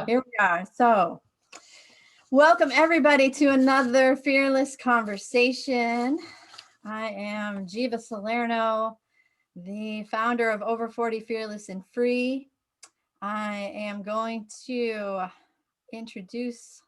Here we are. So, welcome everybody to another Fearless Conversation. I am Jiva Salerno, the founder of Over 40 Fearless and Free. I am going to introduce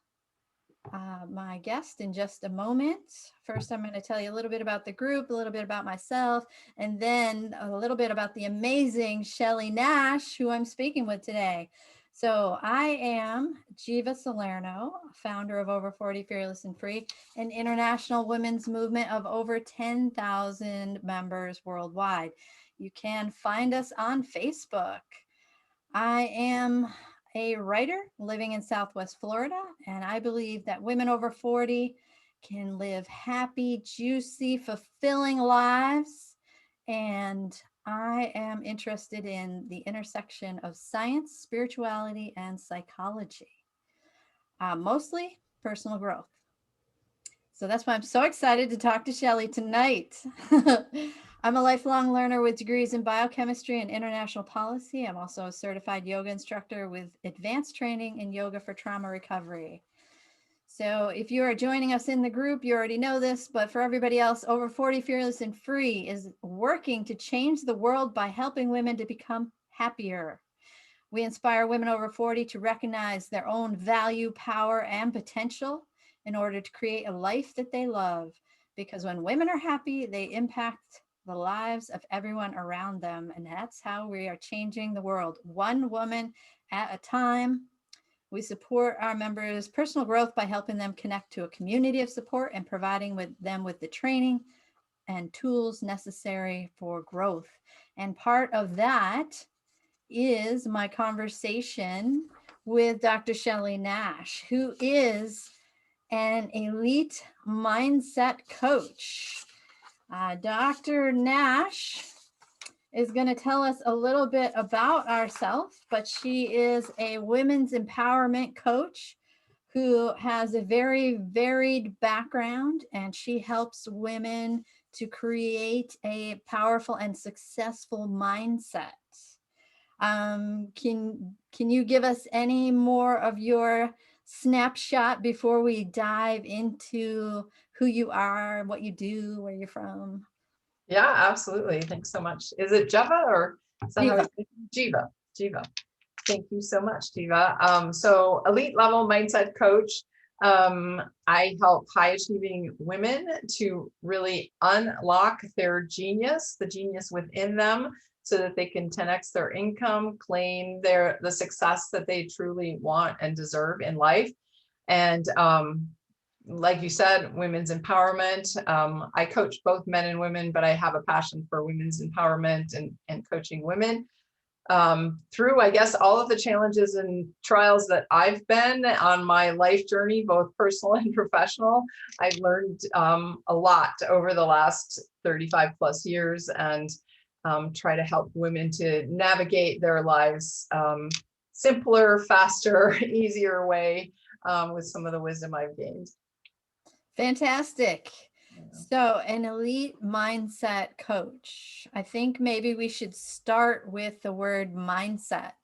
my guest in just a moment. First, I'm going to tell you a little bit about the group, a little bit about myself, and then a little bit about the amazing Shelley Nash, who I'm speaking with today. So I am Jiva Salerno, founder of Over 40 Fearless and Free, an international women's movement of over 10,000 members worldwide. You can find us on Facebook. I am a writer living in Southwest Florida, and I believe that women over 40 can live happy, juicy, fulfilling lives. And I am interested in the intersection of science, spirituality, and psychology, mostly personal growth. So that's why I'm so excited to talk to Shelley tonight. I'm a lifelong learner with degrees in biochemistry and international policy. I'm also a certified yoga instructor with advanced training in yoga for trauma recovery. So if you are joining us in the group, you already know this, but for everybody else, Over 40 Fearless and Free is working to change the world by helping women to become happier. We inspire women over 40 to recognize their own value, power, and potential in order to create a life that they love. Because when women are happy, they impact the lives of everyone around them. And that's how we are changing the world, one woman at a time. We support our members' personal growth by helping them connect to a community of support and providing them with the training and tools necessary for growth. And part of that is my conversation with Dr. Shelley Nash, who is an elite mindset coach. Dr. Nash is going to tell us a little bit about ourselves, but she is a women's empowerment coach who has a very varied background, and she helps women to create a powerful and successful mindset. Can you give us any more of your snapshot before we dive into who you are, what you do, where you're from? Yeah, absolutely. Thanks so much. Is it Jeva or is that how Jiva? Jiva. Thank you so much, Jiva. So elite level mindset coach. I help high achieving women to really unlock their genius, the genius within them, so that they can 10x their income, claim the success that they truly want and deserve in life. And like you said, women's empowerment. I coach both men and women, but I have a passion for women's empowerment and coaching women. Through, I guess, all of the challenges and trials that I've been on my life journey, both personal and professional, I've learned a lot over the last 35 plus years, and try to help women to navigate their lives simpler, faster, easier way with some of the wisdom I've gained. Fantastic. So, an elite mindset coach. I think maybe we should start with the word mindset.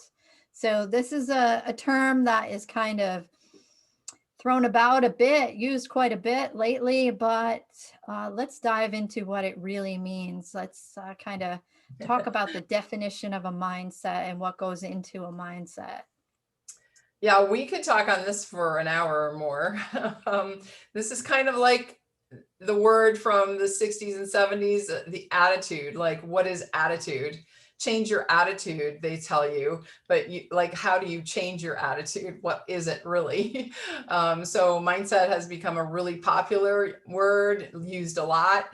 So, this is a term that is kind of thrown about a bit, used quite a bit lately, but let's dive into what it really means. Let's kind of talk about the definition of a mindset and what goes into a mindset. Yeah, we could talk on this for an hour or more. This is kind of like the word from the 60s and 70s, the attitude. Like, what is attitude? Change your attitude, they tell you, but like, how do you change your attitude? What is it really? So mindset has become a really popular word, used a lot.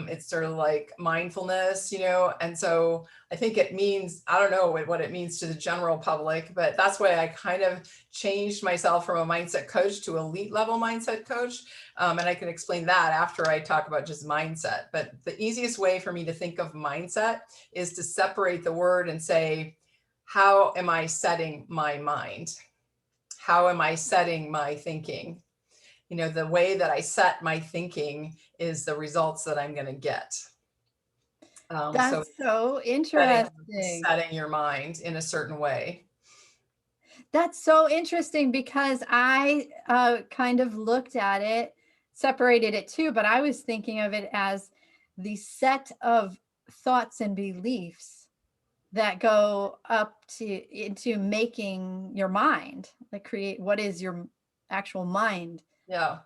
It's sort of like mindfulness, and so I think it means, I don't know what it means to the general public, but that's why I kind of changed myself from a mindset coach to elite level mindset coach. And I can explain that after I talk about just mindset. But the easiest way for me to think of mindset is to separate the word and say, how am I setting my mind? How am I setting my thinking? The way that I set my thinking is the results that I'm going to get. That's so interesting. Setting your mind in a certain way. That's so interesting because I kind of looked at it, separated it too, but I was thinking of it as the set of thoughts and beliefs that go up to into making your mind, like create what is your actual mind. Yeah.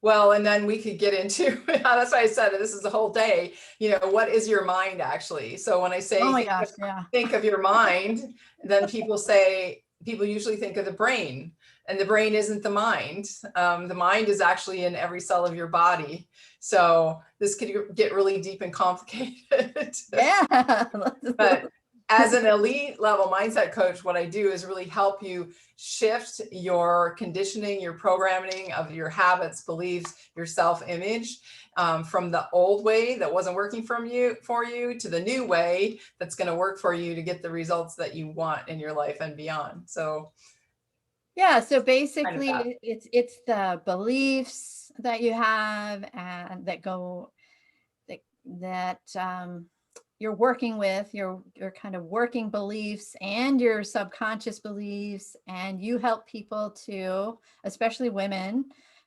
Well, and then we could get into, that's why I said this is the whole day, what is your mind actually? So when I Oh say my gosh, yeah. think of your mind, then people usually think of the brain, and the brain isn't the mind. The mind is actually in every cell of your body. So this could get really deep and complicated. Yeah. But as an elite level mindset coach, what I do is really help you shift your conditioning, your programming of your habits, beliefs, your self-image, from the old way that wasn't working for you to the new way that's going to work for you to get the results that you want in your life and beyond. So Yeah, so kind of that. basically it's the beliefs that you have and that go that you're working with your kind of working beliefs and your subconscious beliefs, and you help people to, especially women,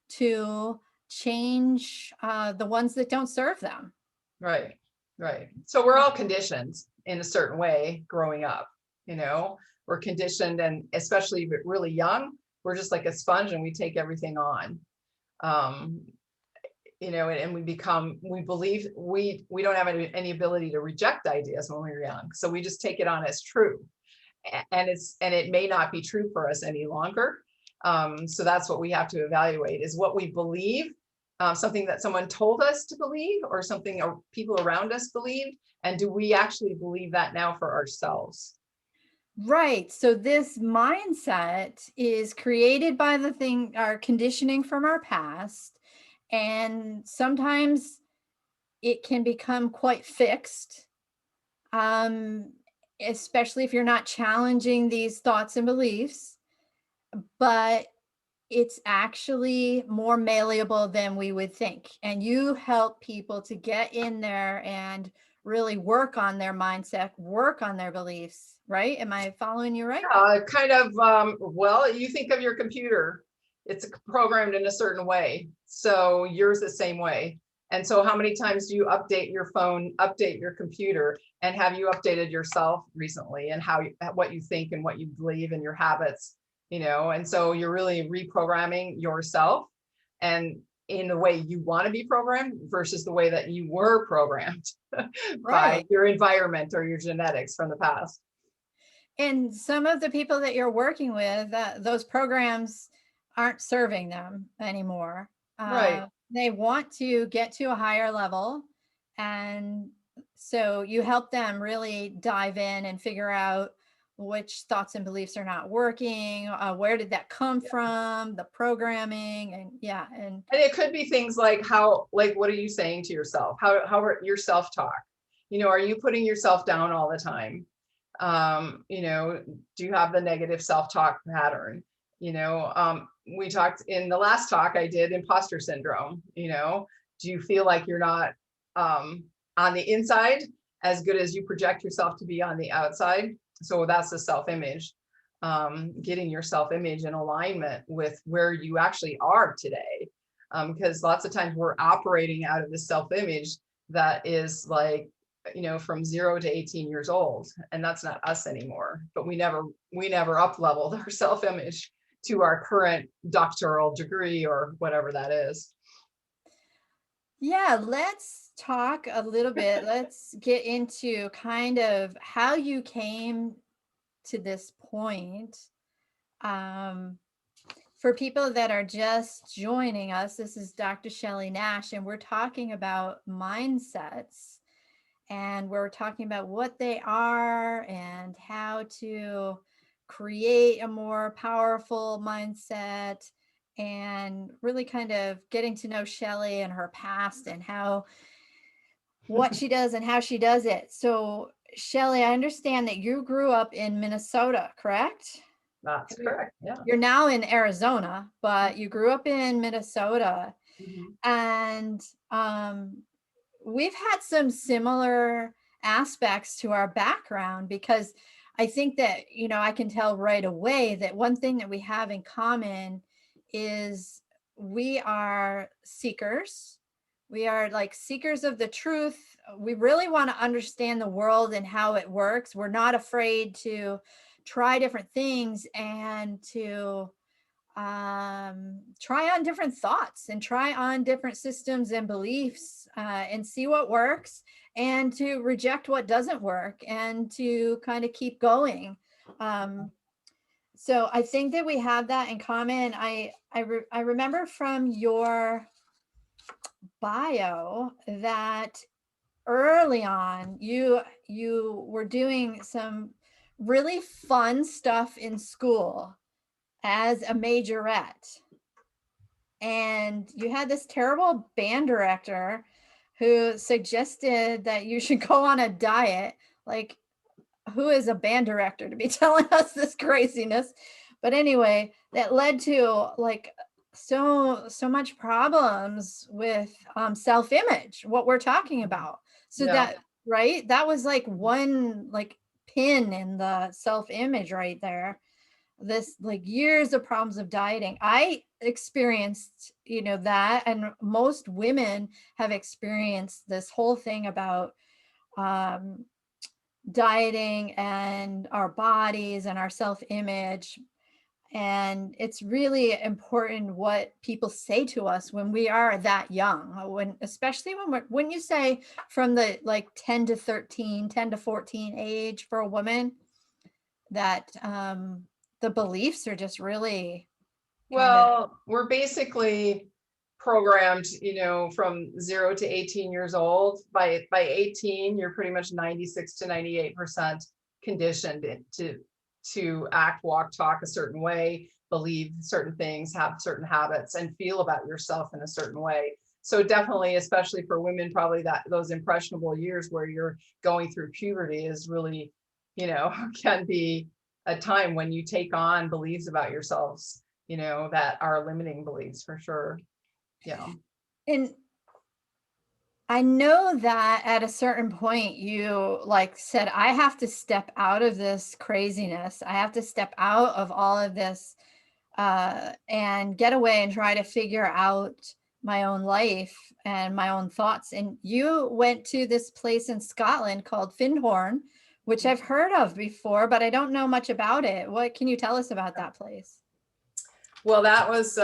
to change the ones that don't serve them. Right. Right. So we're all conditioned in a certain way growing up, we're conditioned, and especially really young, we're just like a sponge and we take everything on. Um, and we believe we don't have any ability to reject ideas when we're young. So we just take it on as true. And it may not be true for us any longer. So that's what we have to evaluate, is what we believe, something that someone told us to believe or something people around us believed. And do we actually believe that now for ourselves? Right. So this mindset is created by our conditioning from our past. And sometimes it can become quite fixed, um, especially if you're not challenging these thoughts and beliefs. But it's actually more malleable than we would think. And you help people to get in there and really work on their mindset, work on their beliefs, right? Am I following you right? Kind of, well, you think of your computer, it's programmed in a certain way. So yours the same way. And so how many times do you update your phone, update your computer, and have you updated yourself recently, and what you think and what you believe and your habits, and so you're really reprogramming yourself, and in the way you want to be programmed versus the way that you were programmed by Right. your environment or your genetics from the past. And some of the people that you're working with, those programs aren't serving them anymore. Right. They want to get to a higher level. And so you help them really dive in and figure out which thoughts and beliefs are not working, where did that come from, the programming, and yeah. And And it could be things like what are you saying to yourself? How are your self-talk? Are you putting yourself down all the time? Do you have the negative self-talk pattern? We talked in the last talk I did, imposter syndrome. Do you feel like you're not on the inside as good as you project yourself to be on the outside? So that's the self-image. Getting your self-image in alignment with where you actually are today. Because lots of times we're operating out of this self-image that is like, from 0 to 18 years old, and that's not us anymore. But we never up leveled our self-image to our current doctoral degree or whatever that is. yeah, let's talk a little bit. Let's get into kind of how you came to this point. Um, for people that are just joining us, this is Dr. Shelley Nash, and we're talking about mindsets, and we're talking about what they are and how to create a more powerful mindset, and really kind of getting to know Shelley and her past and what she does and how she does it. So, Shelley, I understand that you grew up in Minnesota, correct? That's correct. Yeah. You're now in Arizona, but you grew up in Minnesota. Mhm. And we've had some similar aspects to our background because I think that, I can tell right away that one thing that we have in common is we are seekers. We are like seekers of the truth. We really want to understand the world and how it works. We're not afraid to try different things and to try on different thoughts and try on different systems and beliefs, and see what works, and to reject what doesn't work, and to kind of keep going. So I think that we have that in common. I remember from your bio that early on you were doing some really fun stuff in school as a majorette, and you had this terrible band director who suggested that you should go on a diet. Like, who is a band director to be telling us this craziness? But anyway, that led to like so much problems with self-image, what we're talking about. So Yeah. that, right, that was like one like pin in the self-image right there. This like years of problems of dieting. I experienced, that, and most women have experienced this whole thing about um, dieting and our bodies and our self-image. And it's really important what people say to us when we are that young, especially when you say from the like 10 to 13, 10 to 14 age for a woman, that the beliefs are just really kind of. Well, we're basically programmed, from 0 to 18 years old. By 18, you're pretty much 96 to 98% conditioned to act, walk, talk a certain way, believe certain things, have certain habits, and feel about yourself in a certain way. So definitely, especially for women, probably those impressionable years where you're going through puberty is really, can be a time when you take on beliefs about yourselves, that are limiting beliefs for sure. Yeah. And I know that at a certain point you like said, I have to step out of this craziness. I have to step out of all of this, and get away and try to figure out my own life and my own thoughts. And you went to this place in Scotland called Findhorn, which I've heard of before, but I don't know much about it. What can you tell us about that place? Well, that was,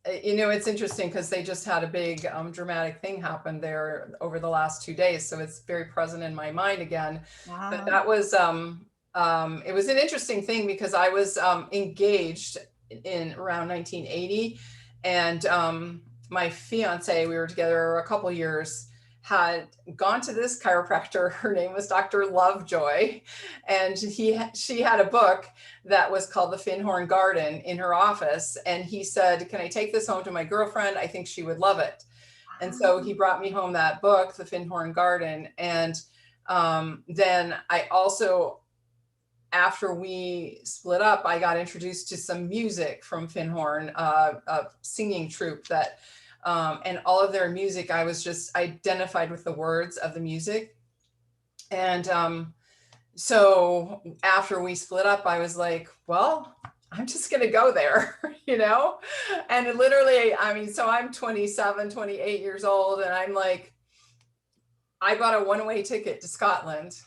it's interesting because they just had a big dramatic thing happen there over the last 2 days. So it's very present in my mind again. But Wow. that was, it was an interesting thing because I was engaged in around 1980. And my fiance, we were together a couple years, had gone to this chiropractor. Her name was Dr. Lovejoy. And she had a book that was called The Findhorn Garden in her office. And he said, can I take this home to my girlfriend? I think she would love it. And so he brought me home that book, The Findhorn Garden. And then I also, after we split up, I got introduced to some music from Findhorn, a singing troupe that, and all of their music, I was just identified with the words of the music. And so after we split up, I was like, well, I'm just going to go there, and literally, so I'm 27, 28 years old. And I'm like, I bought a one-way ticket to Scotland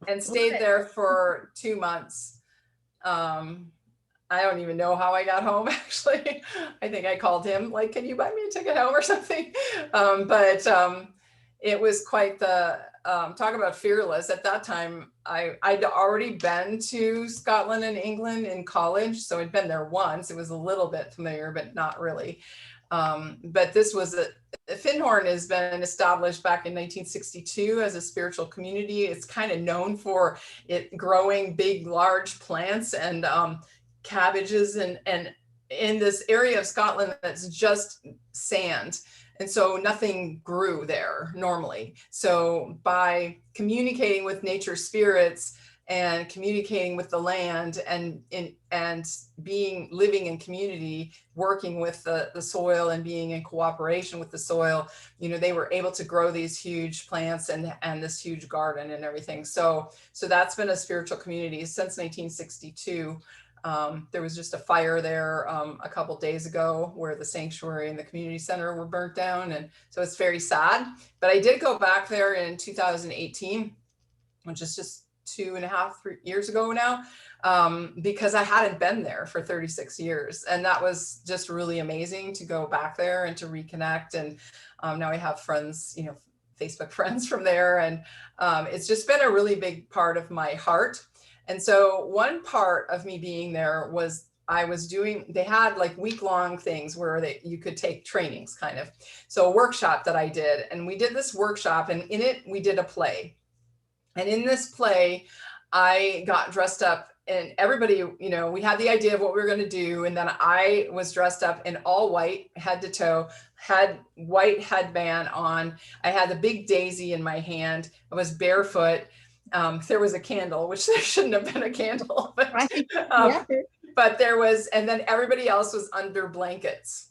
and stayed there for 2 months. I don't even know how I got home, actually. I think I called him, like, can you buy me a ticket home or something? But it was quite the, talk about fearless. At that time, I'd already been to Scotland and England in college. So I'd been there once. It was a little bit familiar, but not really. But this was Findhorn has been established back in 1962 as a spiritual community. It's kind of known for it growing big, large plants and cabbages and in this area of Scotland that's just sand. And so nothing grew there normally. So by communicating with nature spirits and communicating with the land and living in community, working with the soil and being in cooperation with the soil, they were able to grow these huge plants and this huge garden and everything. So that's been a spiritual community since 1962. There was just a fire there a couple days ago where the sanctuary and the community center were burnt down. And so it's very sad. But I did go back there in 2018, which is just 3 years ago now, because I hadn't been there for 36 years. And that was just really amazing to go back there and to reconnect. And now I have friends, Facebook friends from there. And it's just been a really big part of my heart. And so one part of me being there was they had like week-long things where you could take trainings kind of. So a workshop that I did, and we did this workshop, and in it, we did a play. And in this play, I got dressed up, and everybody, we had the idea of what we were going to do. And then I was dressed up in all white, head to toe, had white headband on. I had the big daisy in my hand. I was barefoot. There was a candle, which there shouldn't have been a candle, but, Right. but there was, and then everybody else was under blankets,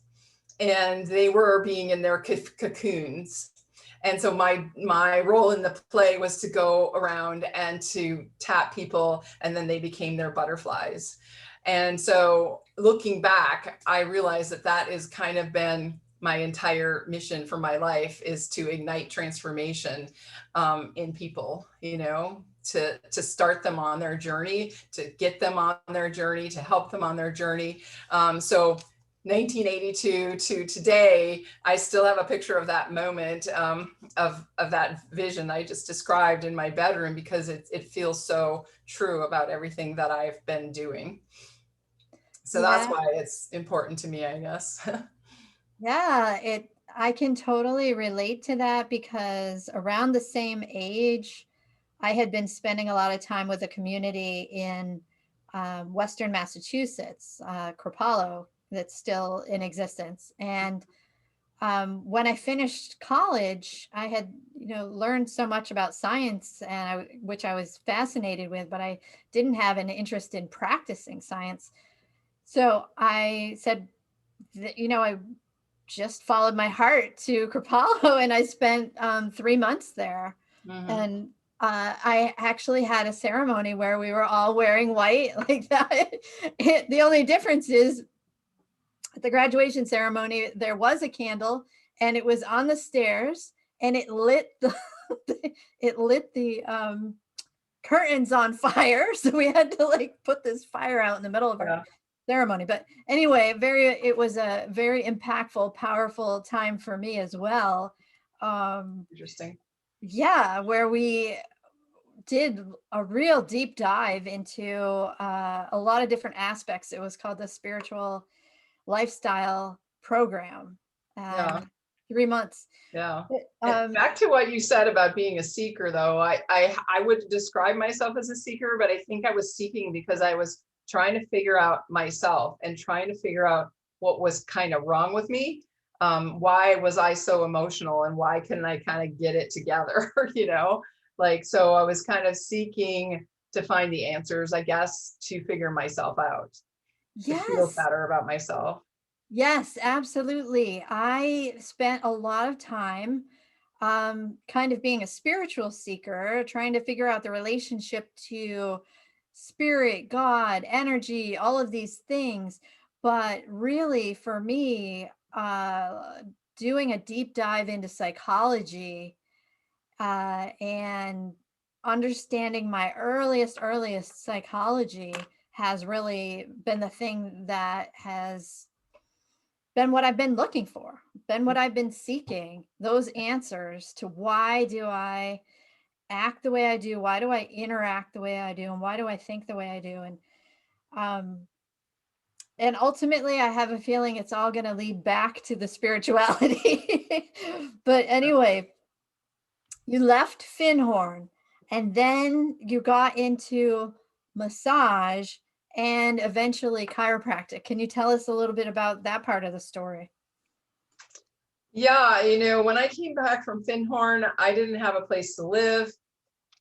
and they were being in their cocoons. And so my role in the play was to go around and to tap people, and then they became their butterflies. And so looking back, I realized that is kind of been my entire mission for my life, is to ignite transformation in people, to start them on their journey, to get them on their journey, to help them on their journey. So 1982 to today, I still have a picture of that moment, of that vision I just described in my bedroom, because it feels so true about everything that I've been doing. So that's why it's important to me, I guess. Yeah, I can totally relate to that, because around the same age, I had been spending a lot of time with a community in Western Massachusetts, Cropalo, that's still in existence. And when I finished college, I had, learned so much about science, which I was fascinated with, but I didn't have an interest in practicing science. So I said, I just followed my heart to Cropalo, and I spent 3 months there. Mhm. And I actually had a ceremony where we were all wearing white like that. The only difference is, at the graduation ceremony, there was a candle, and it was on the stairs, and it lit the curtains on fire. So we had to put this fire out in the middle of our ceremony. But anyway, it was a very impactful, powerful time for me as well. Interesting. Yeah, where we did a real deep dive into a lot of different aspects. It was called the Spiritual Lifestyle Program. 3 months. Yeah. Back to what you said about being a seeker, though, I would describe myself as a seeker, but I think I was seeking because I was trying to figure out myself and trying to figure out what was kind of wrong with me. Why was I so emotional, and why couldn't I kind of get it together? So I was kind of seeking to find the answers, I guess, to figure myself out. Yes. To feel better about myself. Yes, absolutely. I spent a lot of time kind of being a spiritual seeker, trying to figure out the relationship to spirit, God, energy, all of these things. But really, for me, doing a deep dive into psychology and understanding my earliest psychology has really been the thing that has been what I've been looking for, been what I've been seeking, those answers to why do I act the way I do, why do I interact the way I do, and why do I think the way I do. And ultimately, I have a feeling it's all going to lead back to the spirituality. But anyway, you left Finhorn, and then you got into massage and eventually chiropractic. Can you tell us a little bit about that part of the story? Yeah, when I came back from Finhorn, I didn't have a place to live.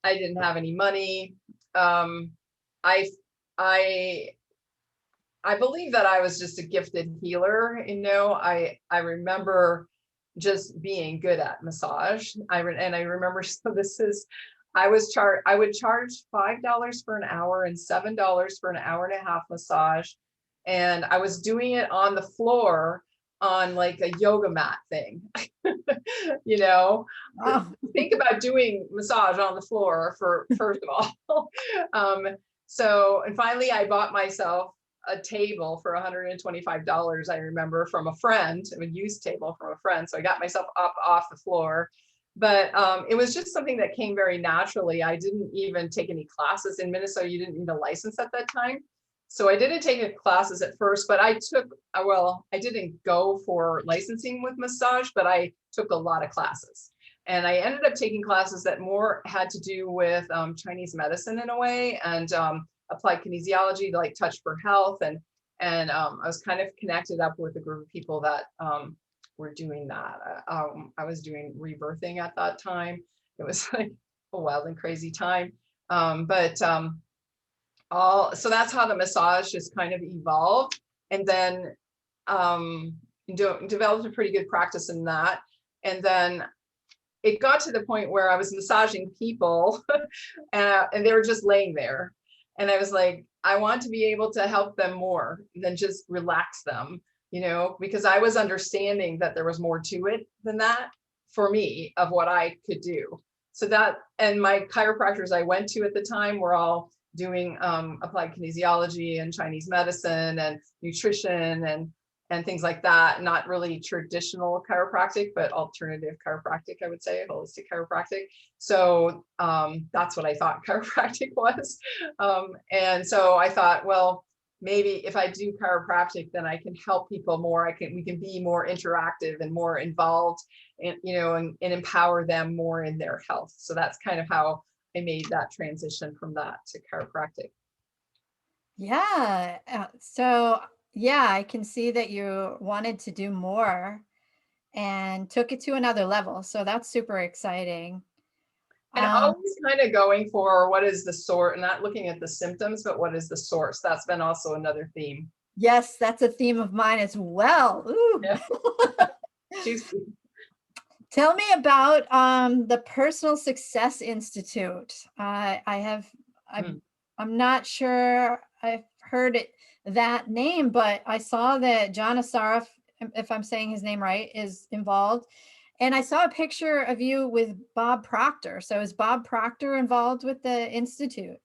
I didn't have any money. I I I believe that I was just a gifted healer. I remember just being good at massage. And I remember, so this is, I would charge $5 for an hour and $7 for an hour and a half massage. And I was doing it on the floor on like a yoga mat thing. you know, Oh, think about doing massage on the floor for, first of all. And finally I bought myself a table for $125, I remember, from a friend, a used table from a friend. So I got myself up off the floor. But it was just something that came very naturally. I didn't even take any classes. In Minnesota, you didn't need a license at that time. So I didn't take any classes at first, but I didn't go for licensing with massage, but I took a lot of classes. And I ended up taking classes that more had to do with Chinese medicine in a way, and applied kinesiology, like touch for health. And I was kind of connected up with a group of people that were doing that. I was doing rebirthing at that time. It was like a wild and crazy time. So that's how the massage just kind of evolved. And then developed a pretty good practice in that. And then it got to the point where I was massaging people and they were just laying there. And I was like, I want to be able to help them more than just relax them, because I was understanding that there was more to it than that for me of what I could do. So that, and my chiropractors I went to at the time were all doing applied kinesiology and Chinese medicine and nutrition and things like that. Not really traditional chiropractic, but alternative chiropractic, I would say, holistic chiropractic. So that's what I thought chiropractic was. And so I thought, well, maybe if I do chiropractic, then I can help people more. We can be more interactive and more involved and empower them more in their health. So that's kind of how I made that transition from that to chiropractic. yeah. So yeah, I can see that you wanted to do more and took it to another level. So that's super exciting. And always kind of going for what is the source, not looking at the symptoms, but what is the source. That's been also another theme. Yes, that's a theme of mine as well. Ooh. Yeah. Tell me about the Personal Success Institute. I'm not sure I've heard that name, but I saw that John Asaraf, if I'm saying his name right, is involved. And I saw a picture of you with Bob Proctor. So is Bob Proctor involved with the Institute?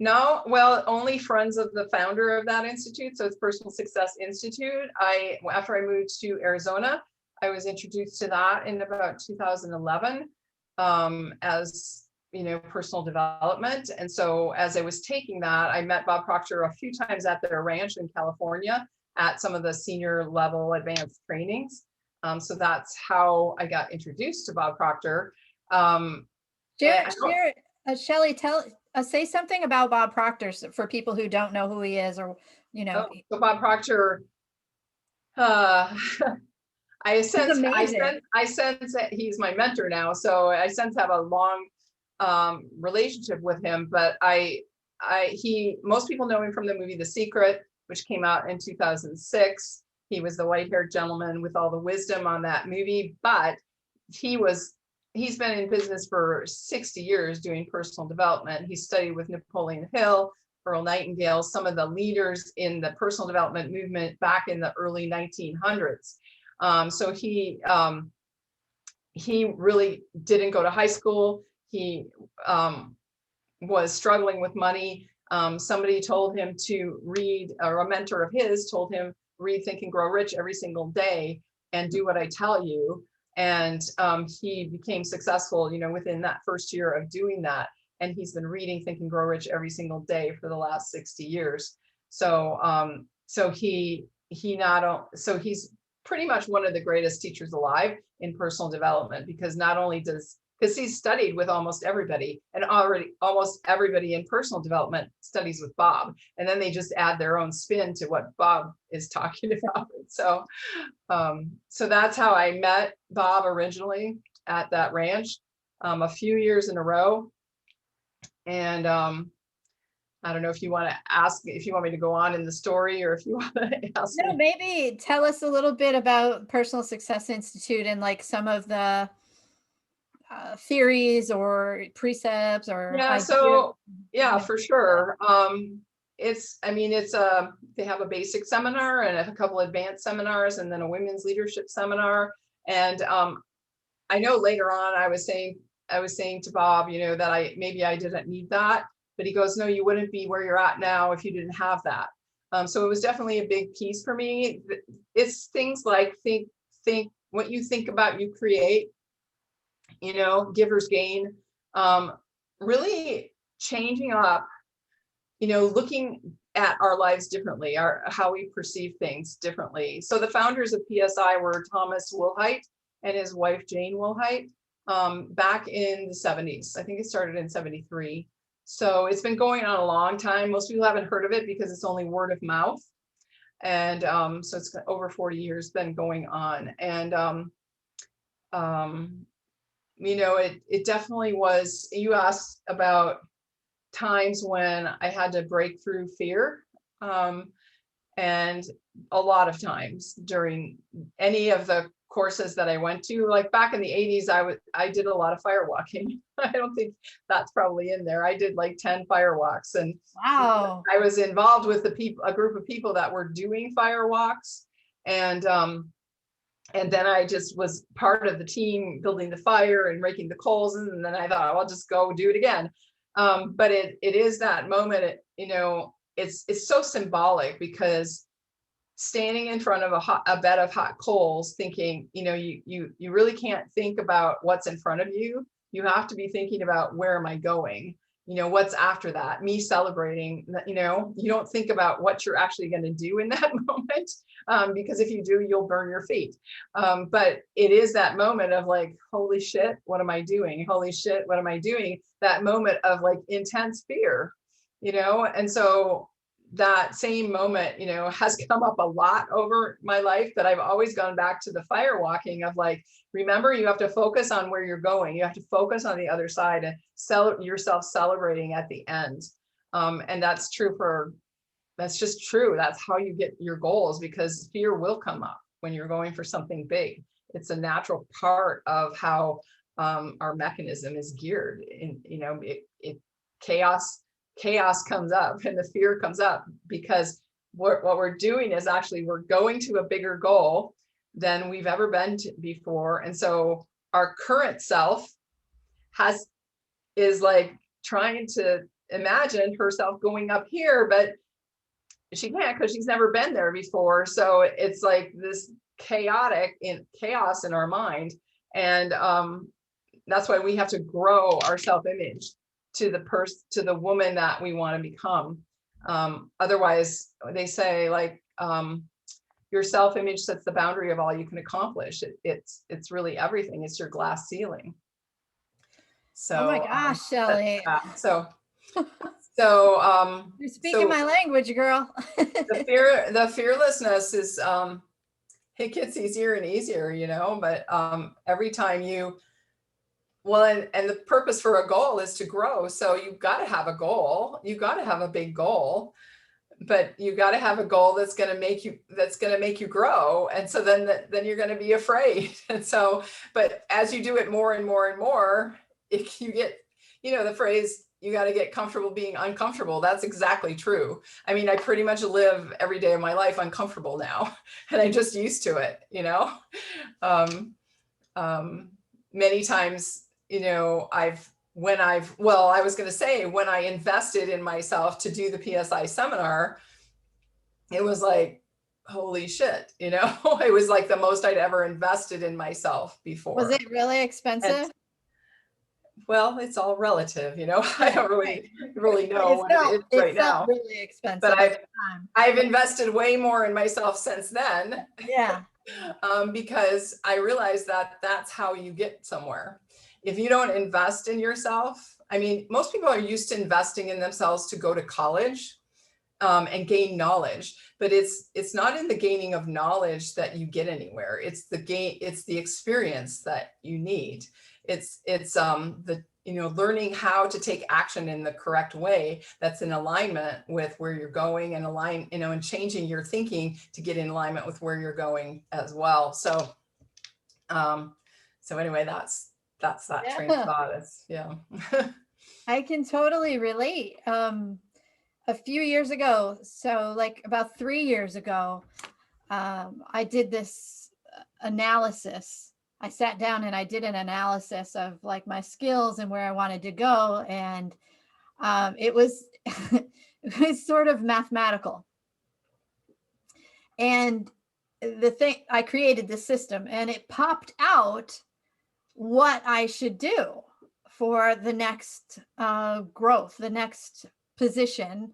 No, well, only friends of the founder of that institute. So it's Personal Success Institute. After I moved to Arizona, I was introduced to that in about 2011 as personal development. And so as I was taking that, I met Bob Proctor a few times at their ranch in California at some of the senior level advanced trainings. So that's how I got introduced to Bob Proctor. Shelley, say something about Bob Proctor for people who don't know who he is, or So Bob Proctor, I sense that he's my mentor now. So I sense have a long relationship with him. But most people know him from the movie The Secret, which came out in 2006. He was the white-haired gentleman with all the wisdom on that movie. But he's been in business for 60 years doing personal development. He studied with Napoleon Hill, Earl Nightingale, some of the leaders in the personal development movement back in the early 1900s. So he really didn't go to high school. He was struggling with money. Somebody told him to read, or a mentor of his told him, read Think and Grow Rich every single day and do what I tell you. And he became successful, within that first year of doing that. And he's been reading Think and Grow Rich every single day for the last 60 years. So he's pretty much one of the greatest teachers alive in personal development, because he's studied with almost everybody, and already almost everybody in personal development studies with Bob, and then they just add their own spin to what Bob is talking about. So that's how I met Bob originally at that ranch, a few years in a row. And I don't know if you want to ask, if you want me to go on in the story, or if you want to ask No, me. maybe tell us a little bit about Personal Success Institute and like some of the theories or precepts or Yeah, ideas. so yeah, for sure. It's they have a basic seminar and a couple advanced seminars and then a women's leadership seminar. And I know later on I was saying to Bob, that maybe I didn't need that, but he goes, no, you wouldn't be where you're at now if you didn't have that. So it was definitely a big piece for me. It's things like think what you think about, you create, givers gain, really changing up, looking at our lives differently, how we perceive things differently. So the founders of PSI were Thomas Wilhite and his wife Jane Wilhite, back in the 70s. I think it started in 73. So it's been going on a long time. Most people haven't heard of it because it's only word of mouth. And so it's over 40 years been going on. And it definitely was. You asked about times when I had to break through fear. And a lot of times during any of the courses that I went to, like back in the 80s, I did a lot of firewalking. I don't think that's probably in there. I did like 10 firewalks, and Wow. I was involved with a group of people that were doing firewalks. And then I just was part of the team building the fire and raking the coals. And then I thought, I'll just go do it again. But it is that moment, it's so symbolic, because standing in front of a bed of hot coals, thinking, you really can't think about what's in front of you. You have to be thinking about, where am I going? What's after that? Me celebrating, you don't think about what you're actually going to do in that moment, because if you do, you'll burn your feet. But it is that moment of like, holy shit, what am I doing? Holy shit, what am I doing? That moment of like intense fear, and so that same moment, has come up a lot over my life, but I've always gone back to the fire walking of like, remember, you have to focus on where you're going. You have to focus on the other side and yourself celebrating at the end. And that's just true. That's how you get your goals, because fear will come up when you're going for something big. It's a natural part of how our mechanism is geared. And, chaos comes up and the fear comes up, because what we're doing is actually we're going to a bigger goal than we've ever been to before. And so our current self is like trying to imagine herself going up here, but she can't, because she's never been there before. So it's like this chaos in our mind. And that's why we have to grow our self-image to the woman that we want to become. Otherwise, they say like, your self-image sets the boundary of all you can accomplish. It's really everything. It's your glass ceiling. So, oh my gosh, Shelley. So You're speaking my language, girl. the fearlessness is, it gets easier and easier, but every time and the purpose for a goal is to grow. So you've got to have a goal. You've got to have a big goal, but you got to have a goal that's going to make you grow. And so then you're going to be afraid. And so, but as you do it more and more and more, if you get, the phrase, you got to get comfortable being uncomfortable. That's exactly true. I mean, I pretty much live every day of my life uncomfortable now, and I'm just used to it, many times, when I invested in myself to do the PSI seminar, it was like, holy shit, it was like the most I'd ever invested in myself before. Was it really expensive? Well, it's all relative, I don't really know what it is right now. Really expensive. But I've invested way more in myself since then. Yeah. Because I realized that that's how you get somewhere. If you don't invest in yourself, I mean, most people are used to investing in themselves to go to college and gain knowledge, but it's not in the gaining of knowledge that you get anywhere. It's the experience that you need. It's learning how to take action in the correct way that's in alignment with where you're going, and and changing your thinking to get in alignment with where you're going as well. So anyway, that's that train of thought. I can totally relate. A few years ago, so like about 3 years ago, I did this analysis. I sat down and I did an analysis of like my skills and where I wanted to go. And it was, it was sort of mathematical. And I created the system, and it popped out what I should do for the next growth, the next position,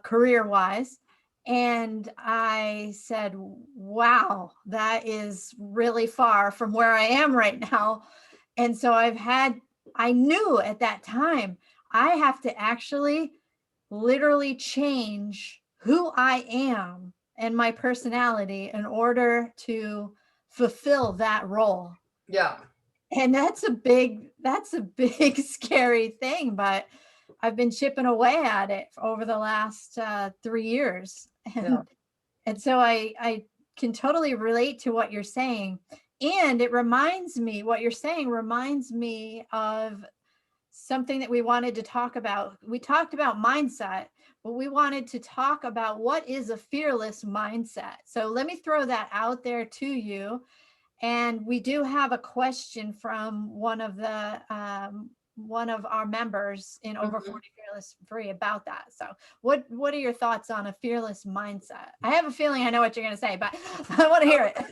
career-wise. And I said, wow, that is really far from where I am right now. And so I knew at that time, I have to actually literally change who I am and my personality in order to fulfill that role. Yeah. And that's a big scary thing, but I've been chipping away at it over the last 3 years. And so I can totally relate to what you're saying. And what you're saying reminds me of something that we wanted to talk about. We talked about mindset, but we wanted to talk about what is a fearless mindset. So let me throw that out there to you. And we do have a question from one of our members in Over 40 Fearless Free about that. So what are your thoughts on a fearless mindset? I have a feeling I know what you're going to say, but I want to hear it.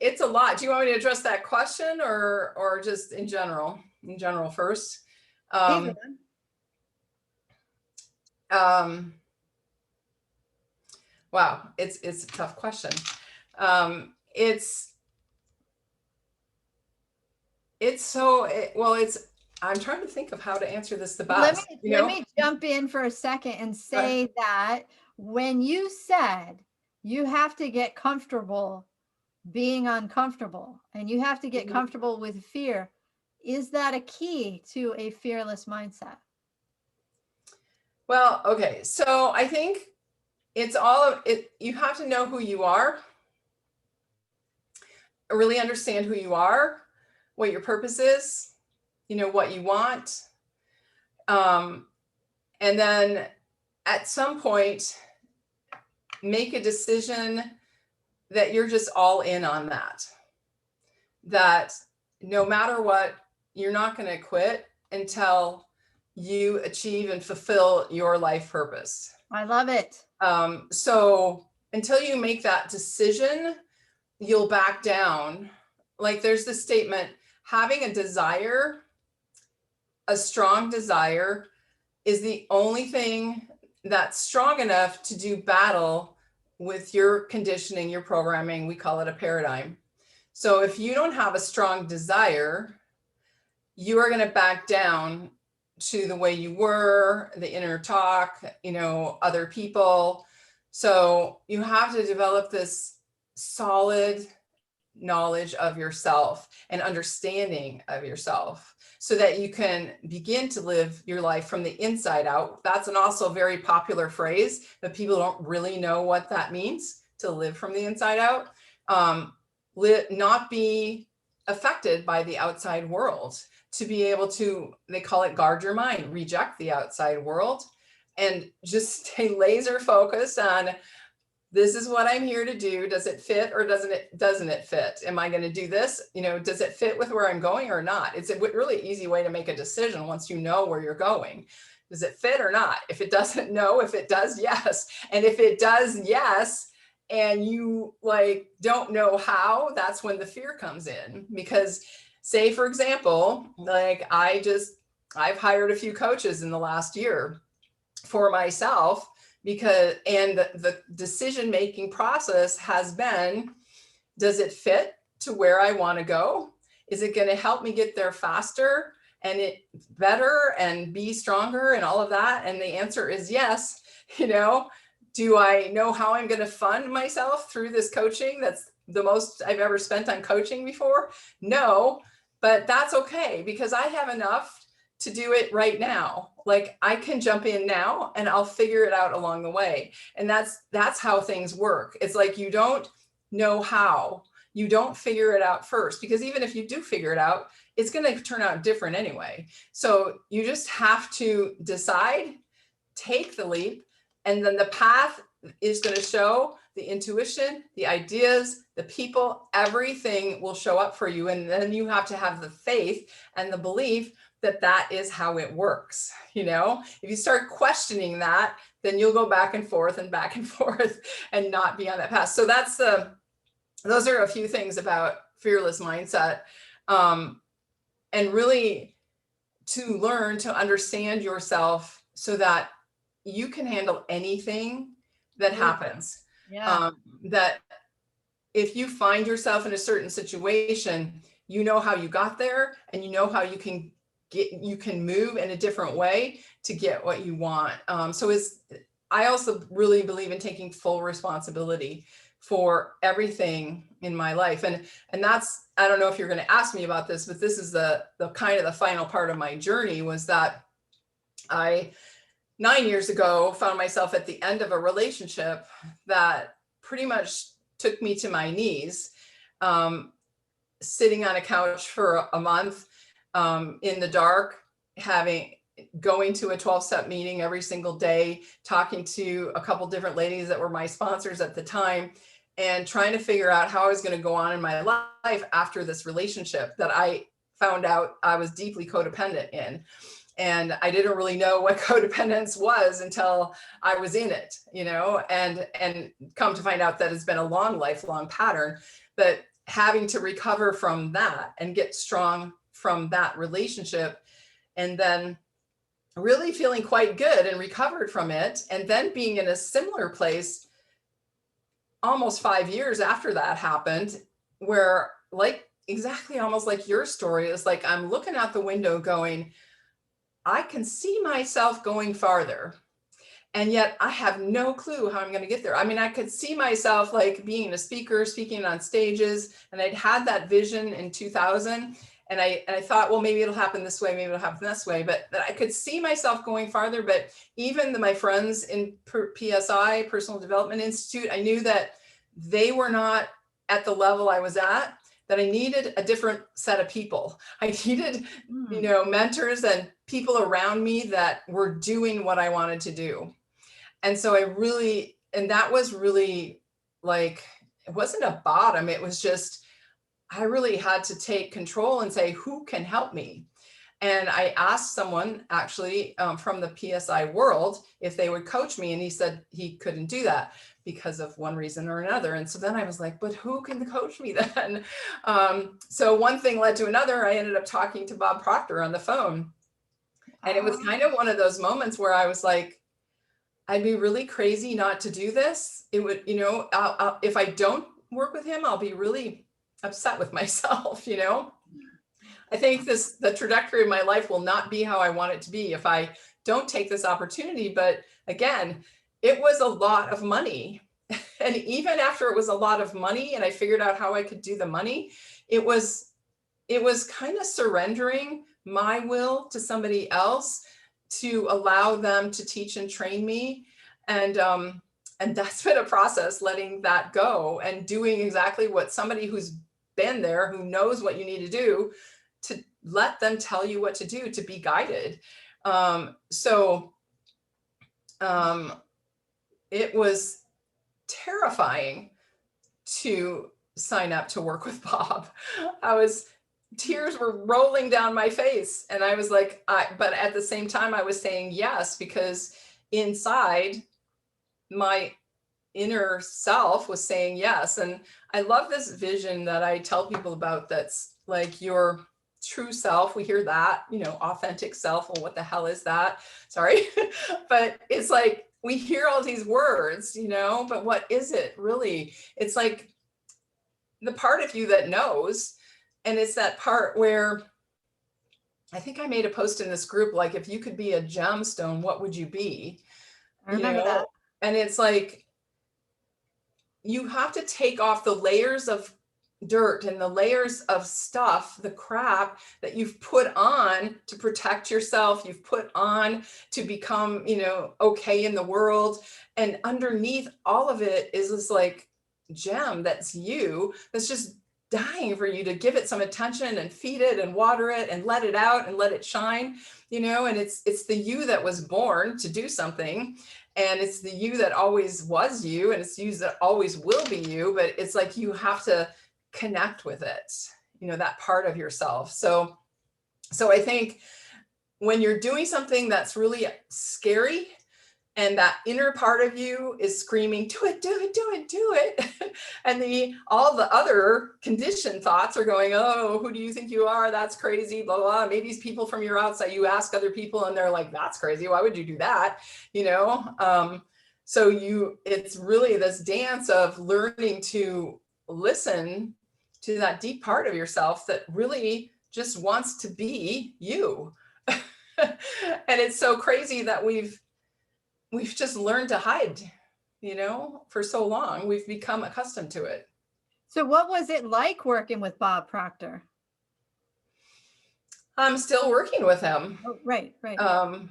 It's a lot. Do you want me to address that question or just in general? In general first. Wow, it's a tough question. I'm trying to think of how to answer this the best. Let me jump in for a second and say that when you said you have to get comfortable being uncomfortable and you have to get comfortable with fear, is that a key to a fearless mindset? Well, okay. So I think it's all of it. You have to know who you are, really understand who you are, what your purpose is, what you want. And then at some point, make a decision that you're just all in on that no matter what, you're not going to quit until you achieve and fulfill your life purpose. I love it. So until you make that decision, you'll back down. Like there's this statement, having a strong desire is the only thing that's strong enough to do battle with your conditioning, your programming. We call it a paradigm. So if you don't have a strong desire, you are going to back down to the way you were, the inner talk, other people. So you have to develop this solid knowledge of yourself and understanding of yourself so that you can begin to live your life from the inside out. That's an also very popular phrase, but people don't really know what that means, to live from the inside out. Not be affected by the outside world, to be able to, they call it guard your mind, reject the outside world and just stay laser focused on, this is what I'm here to do. Does it fit or doesn't it fit? Am I going to do this? Does it fit with where I'm going or not? It's a really easy way to make a decision once you know where you're going. Does it fit or not? If it doesn't, no. If it does, yes. And if it does, yes, and you don't know how, that's when the fear comes in. Because say, for example, I've hired a few coaches in the last year for myself, and the decision-making process has been, does it fit to where I want to go? Is it going to help me get there faster and it better and be stronger and all of that? And the answer is yes. Do I know how I'm going to fund myself through this coaching? That's the most I've ever spent on coaching before. No, but that's okay because I have enough to do it right now. Like I can jump in now and I'll figure it out along the way. And that's how things work. It's like you don't know how, you don't figure it out first, because even if you do figure it out, it's going to turn out different anyway. So you just have to decide, take the leap, and then the path is going to show the intuition, the ideas, the people, everything will show up for you. And then you have to have the faith and the belief that that is how it works. You know, if you start questioning that, then you'll go back and forth and back and forth and not be on that path. So that's those are a few things about fearless mindset. And really to learn to understand yourself so that you can handle anything that happens. Yeah. That if you find yourself in a certain situation, you know how you got there and you know how you can move in a different way to get what you want. I also really believe in taking full responsibility for everything in my life. And that's, I don't know if you're going to ask me about this, but this is the kind of the final part of my journey, was that I 9 years ago found myself at the end of a relationship that pretty much took me to my knees, sitting on a couch for a month, in the dark, going to a 12-step meeting every single day, talking to a couple different ladies that were my sponsors at the time, and trying to figure out how I was going to go on in my life after this relationship that I found out I was deeply codependent in. And I didn't really know what codependence was until I was in it, you know, and come to find out that it's been a lifelong pattern. But having to recover from that and get strong from that relationship, and then really feeling quite good and recovered from it, and then being in a similar place almost 5 years after that happened, where like exactly almost like your story is, like I'm looking out the window going, I can see myself going farther, and yet I have no clue how I'm going to get there. I mean, I could see myself like being a speaker, speaking on stages, and I'd had that vision in 2000. And I thought, well, maybe it'll happen this way, maybe it'll happen this way, but I could see myself going farther. But even my friends in PSI, Personal Development Institute, I knew that they were not at the level I was at, that I needed a different set of people. I needed, you know, mentors and people around me that were doing what I wanted to do. And so and that was really like, it wasn't a bottom. It was just, I really had to take control and say, who can help me? And I asked someone actually from the PSI world if they would coach me. And he said he couldn't do that because of one reason or another. And so then I was like, but who can coach me then? So one thing led to another. I ended up talking to Bob Proctor on the phone. And it was kind of one of those moments where I was like, I'd be really crazy not to do this. It would, you know, if I don't work with him, I'll be really upset with myself, you know. I think the trajectory of my life will not be how I want it to be if I don't take this opportunity. But again, it was a lot of money. And even after it was a lot of money and I figured out how I could do the money, it was kind of surrendering my will to somebody else to allow them to teach and train me. And that's been a process, letting that go and doing exactly what somebody who's been there, who knows what you need to do, to let them tell you what to do, to be guided. It was terrifying to sign up to work with Bob. Tears were rolling down my face. And I was like, but at the same time, I was saying yes, because inside my inner self was saying yes. And I love this vision that I tell people about, that's like your true self. We hear that, you know, authentic self. Well, what the hell is that? Sorry. But it's like, we hear all these words, you know, but what is it really? It's like the part of you that knows. And it's that part where I think I made a post in this group, like, if you could be a gemstone, what would you be? I remember that. And it's like, you have to take off the layers of dirt and the layers of stuff, the crap that you've put on to protect yourself, you've put on to become, okay in the world. And underneath all of it is this like gem that's you, that's just dying for you to give it some attention and feed it and water it and let it out and let it shine, and it's the you that was born to do something. And it's the you that always was you, and it's you that always will be you, but it's like you have to connect with it, that part of yourself. So I think when you're doing something that's really scary and that inner part of you is screaming, do it, do it, do it, do it. And all the other conditioned thoughts are going, oh, who do you think you are? That's crazy, blah, blah. Maybe these people from your outside, you ask other people and they're like, that's crazy. Why would you do that? So it's really this dance of learning to listen to that deep part of yourself that really just wants to be you. And it's so crazy that we've just learned to hide, for so long. We've become accustomed to it. So what was it like working with Bob Proctor? I'm still working with him. Oh, right.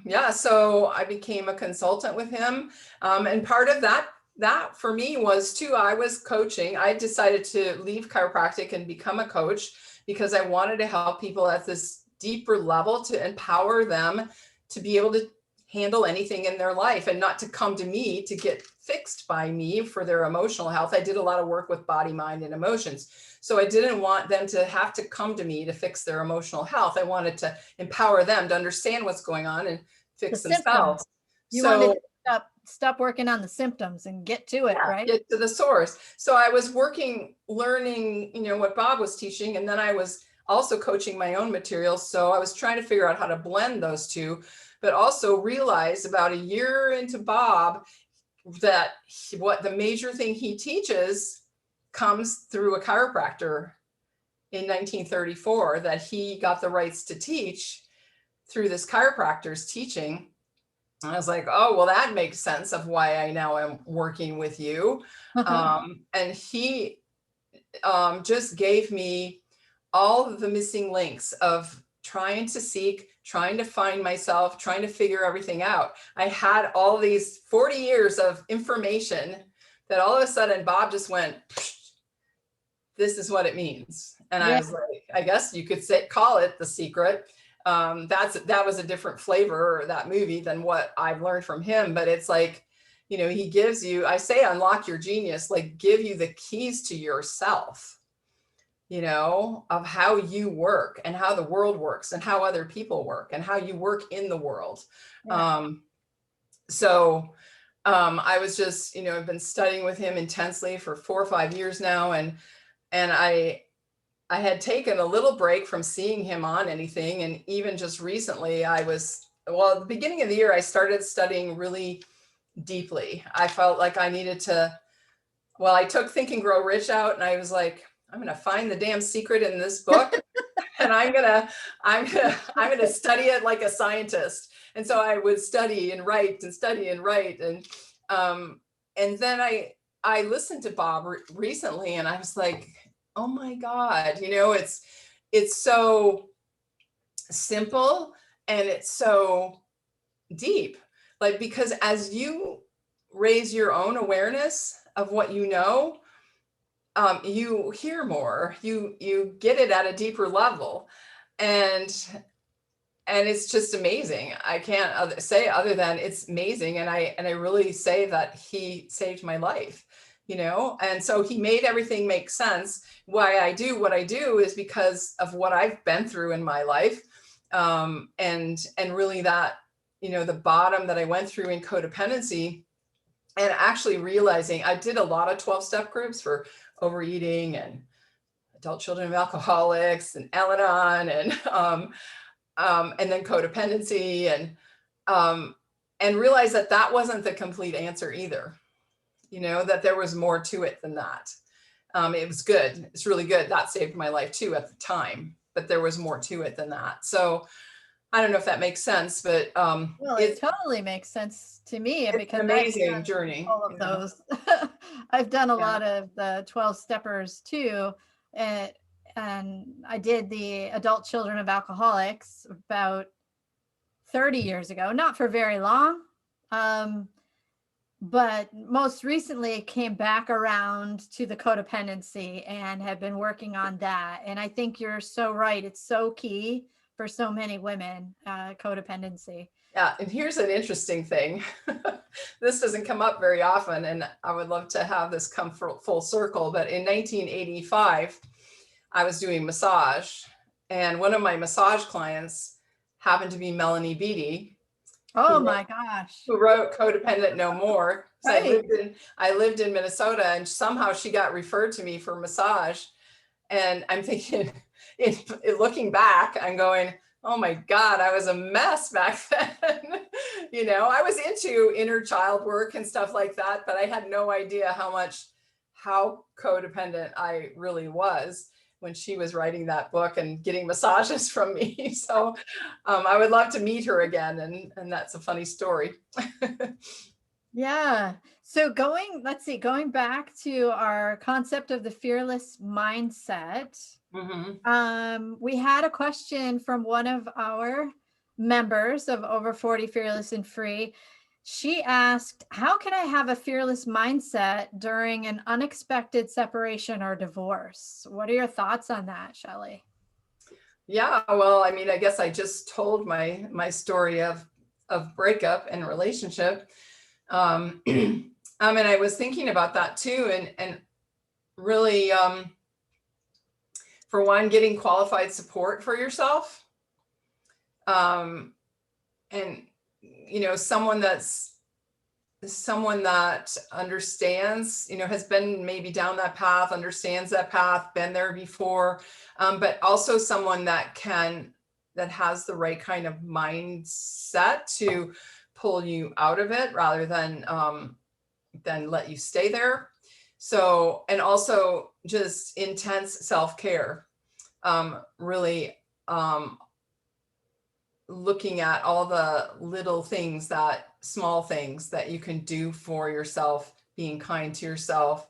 Yeah, so I became a consultant with him. And part of that for me was too, I was coaching. I decided to leave chiropractic and become a coach because I wanted to help people at this deeper level, to empower them to be able to handle anything in their life and not to come to me to get fixed by me for their emotional health. I did a lot of work with body, mind, and emotions. So I didn't want them to have to come to me to fix their emotional health. I wanted to empower them to understand what's going on and fix themselves. You wanted to stop working on the symptoms and get to it, right? Get to the source. So I was learning, what Bob was teaching, and then I was also coaching my own materials. So I was trying to figure out how to blend those two, but also realize about a year into Bob that what the major thing he teaches comes through a chiropractor in 1934, that he got the rights to teach through this chiropractor's teaching. And I was like, oh, well, that makes sense of why I now am working with you. And he just gave me all of the missing links of trying to find myself, trying to figure everything out. I had all these 40 years of information that all of a sudden Bob just went, this is what it means. And I was like, I guess you could call it The Secret. That was a different flavor, that movie, than what I've learned from him. But it's like, he gives you, I say, unlock your genius, like give you the keys to yourself, of how you work and how the world works and how other people work and how you work in the world. Yeah. I was just, I've been studying with him intensely for 4 or 5 years now. And I had taken a little break from seeing him on anything. And even just recently at the beginning of the year, I started studying really deeply. I felt like I needed to, I took Think and Grow Rich out, and I was like, I'm going to find the damn secret in this book and I'm going to study it like a scientist. And so I would study and write and study and write. And then I listened to Bob recently, and I was like, oh my God, it's so simple and it's so deep. Like, because as you raise your own awareness of what you know, you hear more, you get it at a deeper level. And it's just amazing. I can't say other than it's amazing. And I really say that he saved my life, and so he made everything make sense. Why I do what I do is because of what I've been through in my life. And really that, the bottom that I went through in codependency, and actually realizing I did a lot of 12-step groups for overeating and adult children of alcoholics and Al-Anon and then codependency, and realized that wasn't the complete answer either. That there was more to it than that. It was good. It's really good. That saved my life too at the time, but there was more to it than that. So I don't know if that makes sense, but it totally makes sense to me. It's because an amazing journey. All of those. I've done a lot of the 12 steppers too. and I did the Adult Children of Alcoholics about 30 years ago, not for very long. But most recently it came back around to the codependency and have been working on that. And I think you're so right. It's so key for so many women, codependency. Yeah, and here's an interesting thing. This doesn't come up very often, and I would love to have this come full circle. But in 1985, I was doing massage, and one of my massage clients happened to be Melanie Beattie, Oh my gosh. who wrote Codependent No More. So Right. I lived in Minnesota, and somehow she got referred to me for massage. And I'm thinking, looking back, I'm going, oh my God, I was a mess back then. I was into inner child work and stuff like that, but I had no idea how codependent I really was when she was writing that book and getting massages from me. So I would love to meet her again. And that's a funny story. Yeah. So going back to our concept of the fearless mindset, we had a question from one of our members of Over 40 Fearless and Free. She asked, how can I have a fearless mindset during an unexpected separation or divorce? What are your thoughts on that, Shelley? Yeah, well, I mean, I guess I just told my story of breakup and relationship. And I was thinking about that too, and really, for one, getting qualified support for yourself, and someone that understands, has been maybe down that path, understands that path, been there before, but also someone that has the right kind of mindset to pull you out of it rather than let you stay there. So, and also just intense self-care, really looking at all the little things, small things that you can do for yourself, being kind to yourself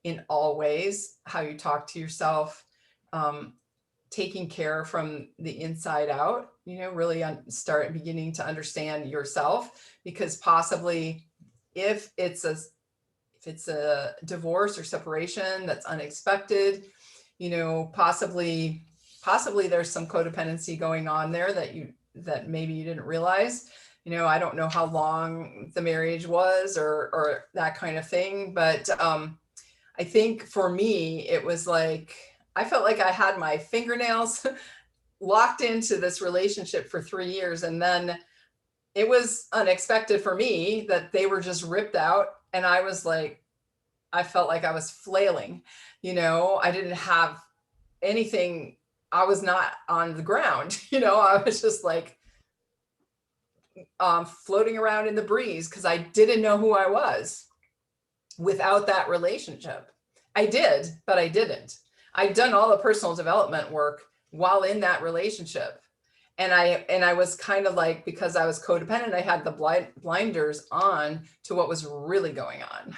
in all ways, how you talk to yourself, taking care from the inside out, really start beginning to understand yourself, because possibly if it's a divorce or separation that's unexpected, possibly there's some codependency going on there that maybe you didn't realize. I don't know how long the marriage was or that kind of thing, but I think for me, it was like, I felt like I had my fingernails locked into this relationship for 3 years. And then it was unexpected for me that they were just ripped out. And I was like, I felt like I was flailing, I didn't have anything. I was not on the ground, I was just like floating around in the breeze because I didn't know who I was without that relationship. I did, but I didn't. I'd done all the personal development work while in that relationship. And I was kind of like, because I was codependent, I had the blinders on to what was really going on.